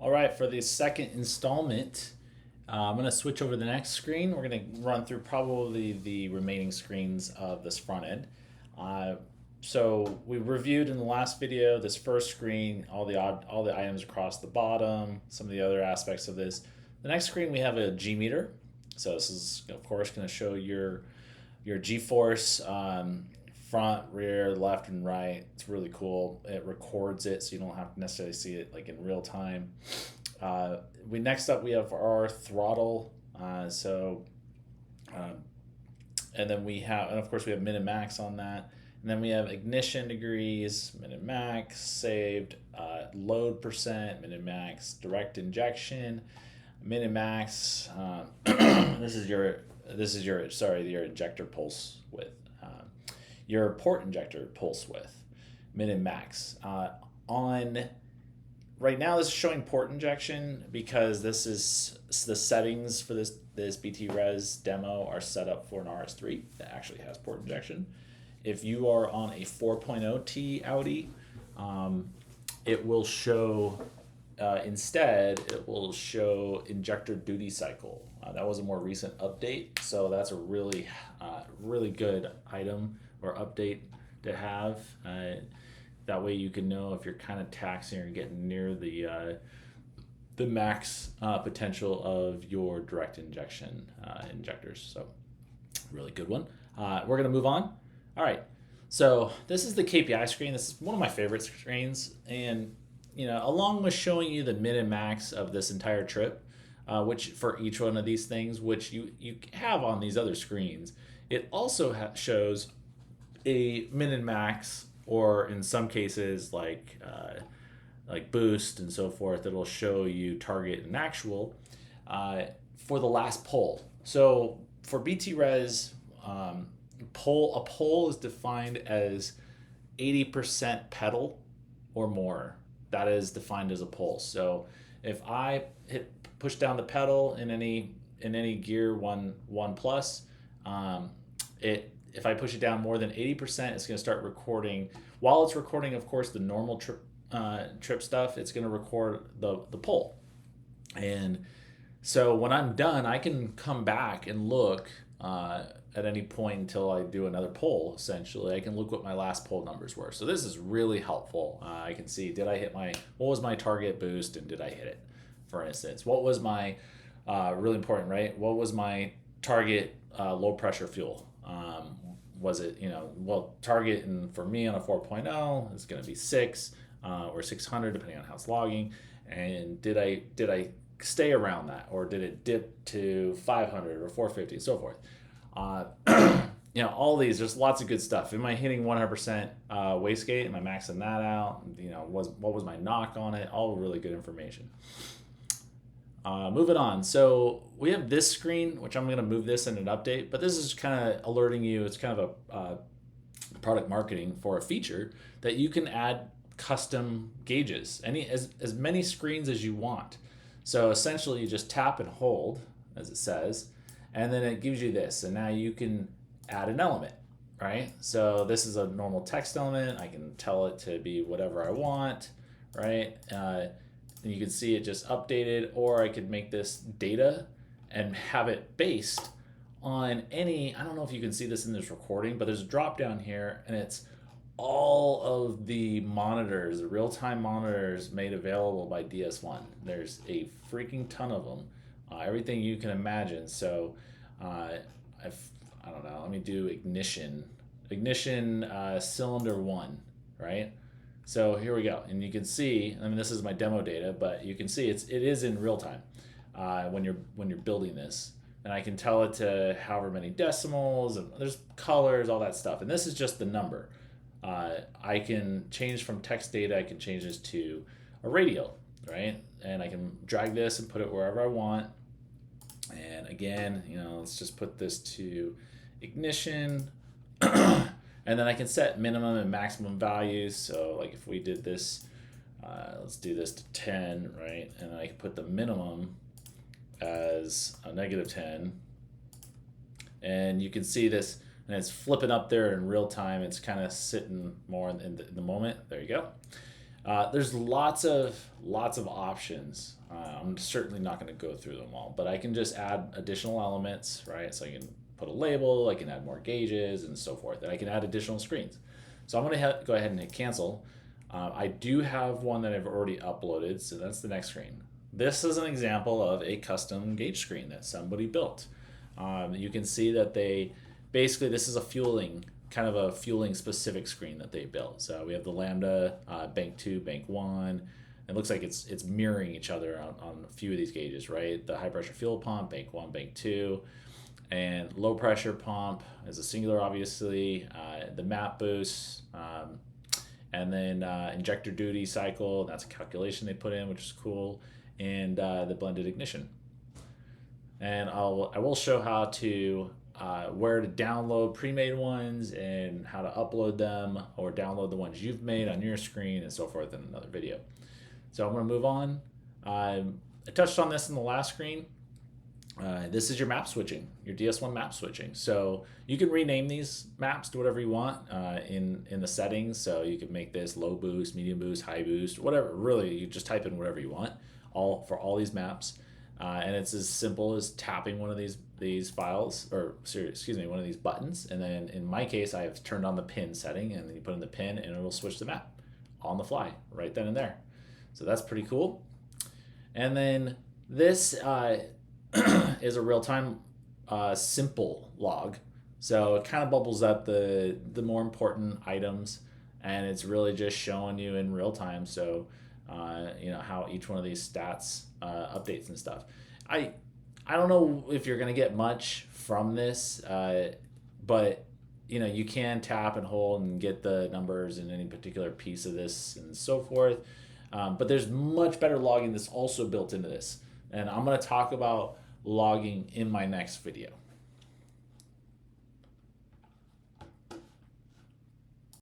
All right, for the second installment, I'm going to switch over to the next screen. We're going to run through probably the remaining screens of this front end. Uh, so we reviewed in the last video this first screen, all the items across the bottom, some of the other aspects of this. The next screen we have a G meter. So this is of course going to show your G force front, rear, left, and right. It's really cool. It records it, so you don't have to necessarily see it like in real time. Next up we have our throttle. And then and of course we have min and max on that. And then we have ignition degrees, min and max, saved, load percent, min and max, direct injection, min and max. This is your injector pulse width. Your port injector pulse width, min and max. On right now, this is showing port injection because this is the settings for this bTres demo are set up for an RS3 that actually has port injection. If you are on a 4.0T Audi, it will show instead it will show injector duty cycle. That was a more recent update, so that's a really good item or update to have. That way you can know if you're kind of taxing or getting near the max potential of your direct injection injectors. So really good one. We're going to move on. All right. So this is the KPI screen. This is one of my favorite screens. And, along with showing you the min and max of this entire trip, which for each one of these things, which you have on these other screens, it also shows a min and max, or in some cases like boost and so forth. It'll show you target and actual for the last pull. So for bTres, a pull is defined as 80% pedal or more. That is defined as a pull. So if I push down the pedal in any gear one plus, if I push it down more than 80%, it's going to start recording. While it's recording, of course, the normal trip stuff, it's going to record the pull. And so when I'm done, I can come back and look at any point until I do another pull. Essentially, I can look what my last pull numbers were. So this is really helpful. I can see, what was my target boost, and did I hit it? For instance, what was my really important, right? What was my target low pressure fuel? Was it, target, and for me on a 4.0 is going to be 6 or 600 depending on how it's logging. And did I stay around that, or did it dip to 500 or 450 and so forth? All these, there's lots of good stuff. Am I hitting 100% wastegate? Am I maxing that out? What was my knock on it? All really good information. Moving on. So we have this screen, which I'm going to move this in an update, but this is kind of alerting you. It's kind of a product marketing for a feature that you can add custom gauges, as many screens as you want. So essentially you just tap and hold, as it says, and then it gives you this. And now you can add an element, right? So this is a normal text element. I can tell it to be whatever I want, right? And you can see it just updated, or I could make this data and have it based on I don't know if you can see this in this recording, but there's a drop down here, and it's all of the monitors, the real-time monitors made available by DS1. There's a freaking ton of them, everything you can imagine. So I don't know, let me do ignition cylinder 1, right? So here we go, and you can see, this is my demo data, but you can see it is in real time when you're building this, and I can tell it to however many decimals, and there's colors, all that stuff, and this is just the number. I can change from text data. I can change this to a radial, right? And I can drag this and put it wherever I want. And again, let's just put this to ignition. And then I can set minimum and maximum values. So like if we did this, let's do this to 10, right? And I can put the minimum as a -10. And you can see this, and it's flipping up there in real time. It's kind of sitting more in the moment. There you go. There's lots of options. I'm certainly not going to go through them all, but I can just add additional elements, right? So I can put a label, I can add more gauges and so forth, and I can add additional screens. So I'm going to go ahead and hit cancel. I do have one that I've already uploaded, so that's the next screen. This is an example of a custom gauge screen that somebody built. You can see that they basically, this is a fueling kind of a fueling specific screen that they built. So we have the Lambda, bank 2, bank 1. It looks like it's mirroring each other on a few of these gauges, right? The high pressure fuel pump, bank 1, bank 2, and low pressure pump is a singular, obviously. The map boost, and then injector duty cycle. That's a calculation they put in, which is cool, and the blended ignition. And I will show how to where to download pre-made ones and how to upload them or download the ones you've made on your screen and so forth in another video. So I'm going to move on. I touched on this in the last screen. This is your map switching, your DS1 map switching. So you can rename these maps to whatever you want in the settings. So you can make this low boost, medium boost, high boost, whatever. Really, you just type in whatever you want for all these maps. And it's as simple as tapping one of these files, or excuse me, one of these buttons. And then in my case, I have turned on the pin setting, and then you put in the pin and it will switch the map on the fly right then and there. So that's pretty cool. And then this is a real-time simple log. So it kind of bubbles up the more important items, and it's really just showing you in real time. So how each one of these stats updates and stuff. I don't know if you're gonna get much from this, but you can tap and hold and get the numbers in any particular piece of this and so forth. But there's much better logging that's also built into this, and I'm gonna talk about logging in my next video.